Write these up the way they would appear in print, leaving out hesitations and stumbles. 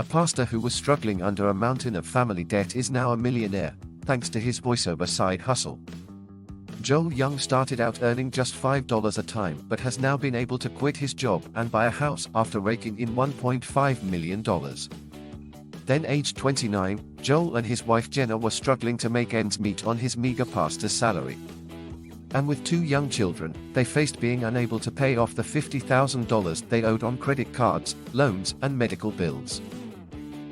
A pastor who was struggling under a mountain of family debt is now a millionaire, thanks to his voiceover side hustle. Joel Young started out earning just $5 a time but has now been able to quit his job and buy a house after raking in $1.5 million. Then aged 29, Joel and his wife Jenna were struggling to make ends meet on his meager pastor's salary. And with 2 young children, they faced being unable to pay off the $50,000 they owed on credit cards, loans, and medical bills.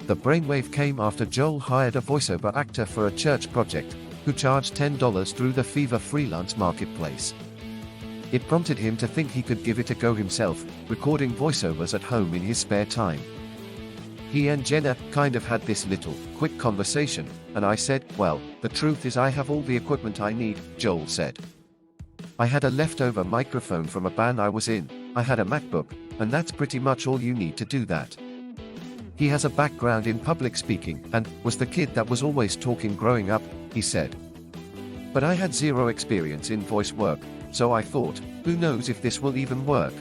The brainwave came after Joel hired a voiceover actor for a church project, who charged $10 through the Fiverr freelance marketplace. It prompted him to think he could give it a go himself, recording voiceovers at home in his spare time. He and Jenna kind of had this little, quick conversation, and I said, "Well, the truth is I have all the equipment I need," Joel said. "I had a leftover microphone from a band I was in, I had a MacBook, and that's pretty much all you need to do that." He has a background in public speaking and was the kid that was always talking growing up, he said. "But I had zero experience in voice work, so I thought, who knows if this will even work."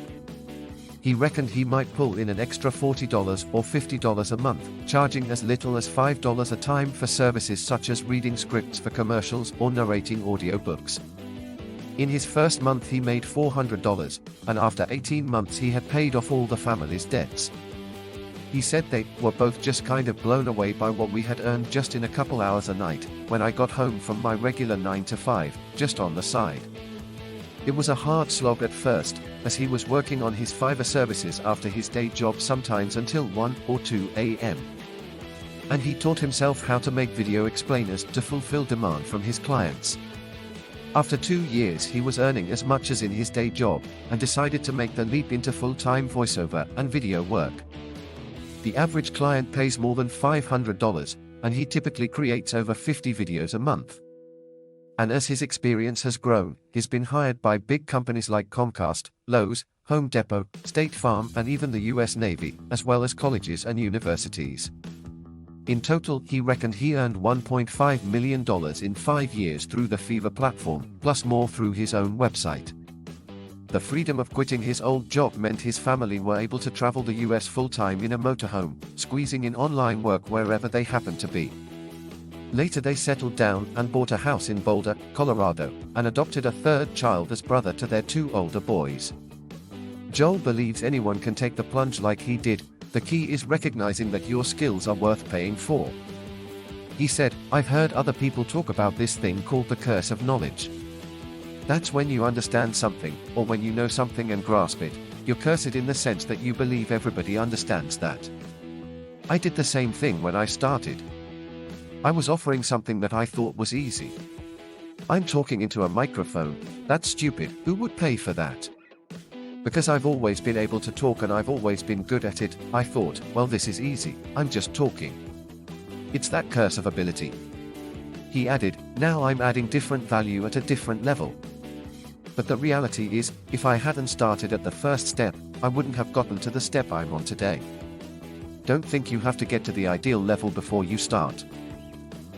He reckoned he might pull in an extra $40 or $50 a month, charging as little as $5 a time for services such as reading scripts for commercials or narrating audiobooks. In his first month he made $400, and after 18 months he had paid off all the family's debts. He said they were both just kind of blown away by what we had earned just in a couple hours a night, when I got home from my regular 9 to 5, just on the side. It was a hard slog at first, as he was working on his Fiverr services after his day job sometimes until 1 or 2 a.m. And he taught himself how to make video explainers to fulfill demand from his clients. After 2 years he was earning as much as in his day job, and decided to make the leap into full-time voiceover and video work. The average client pays more than $500, and he typically creates over 50 videos a month. And as his experience has grown, he's been hired by big companies like Comcast, Lowe's, Home Depot, State Farm, and even the US Navy, as well as colleges and universities. In total, he reckoned he earned $1.5 million in 5 years through the Fiverr platform, plus more through his own website. The freedom of quitting his old job meant his family were able to travel the US full-time in a motorhome, squeezing in online work wherever they happened to be. Later they settled down and bought a house in Boulder, Colorado, and adopted a 3rd child as brother to their 2 older boys. Joel believes anyone can take the plunge like he did. The key is recognizing that your skills are worth paying for. He said, "I've heard other people talk about this thing called the curse of knowledge. That's when you understand something, or when you know something and grasp it, you're cursed in the sense that you believe everybody understands that." I did the same thing when I started. I was offering something that I thought was easy. I'm talking into a microphone, that's stupid, who would pay for that? Because I've always been able to talk and I've always been good at it, I thought, well, this is easy, I'm just talking. It's that curse of ability. He added, "Now I'm adding different value at a different level." But the reality is, if I hadn't started at the first step, I wouldn't have gotten to the step I'm on today. Don't think you have to get to the ideal level before you start.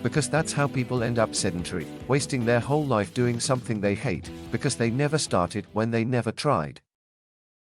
Because that's how people end up sedentary, wasting their whole life doing something they hate, because they never started when they never tried.